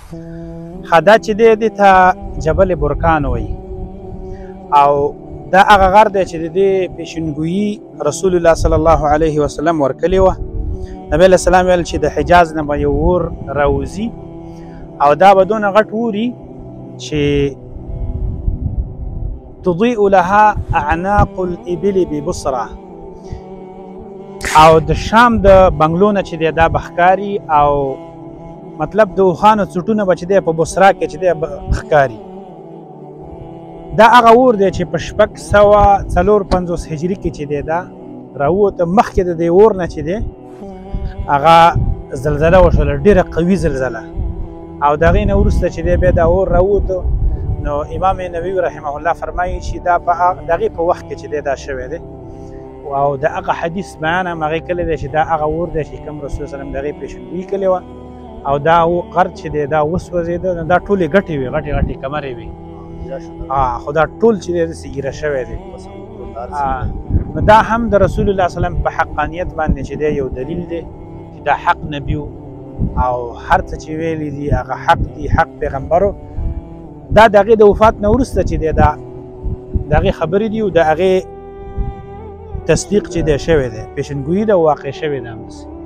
دا چې دی دې ته جبل برکان وایي او دا هغه غر دی چې د دې پیشنګویي رسول الله صلی الله علیه وسلم ورکړې وه. نبی علیه السلام ویل چې د حجاز نه به یو اور راوځي او دا به دونه غټ اوري چې تضيء لها اعناق الابل ببصره او د شام د بنګلو نه چې دی دا به ښکاري او مطلب د اوښانو څټونه به چې دی په بصره کې چې دی ښکاري. دا هغه اور دی چې په 654 هجري کې چې دی دا راووته. مخکې د دې اور نه چې دی هغه زلزله وشوله، ډېره قوي زلزله، او د هغې نه وروسته چې دی بیا دا اور راووته. نو امام نووي رحمه الله فرمایي چې دا د هغې په وخت کې چې دی دا شوی دی او د هغه حدیث بیان هم هغې کړی دی چې دا هغه اور دی چې کوم رسول وسلم د هغې پیشنګویي کړې وه او دا غر چې دی دا وسوځېده. نو دا ټولې ګټې وې، غټې غټې کمرې وې، خو دا ټول چې دی داسې ایره شوی دی. نو دا هم د رسول الله صلی الله علیه وسلم په حقانیت باندې چې دی یو دلیل دی چې دا حق نبي او هر څه چې ویلي دي هغه حق دي، حق پیغمبرو. دا د هغې د وفات نه وروسته چې دی دا د هغې خبرې دي او د هغې تصدیق چې دی شوی دی، پیشنګویي ده واقع شوې ده همداسې.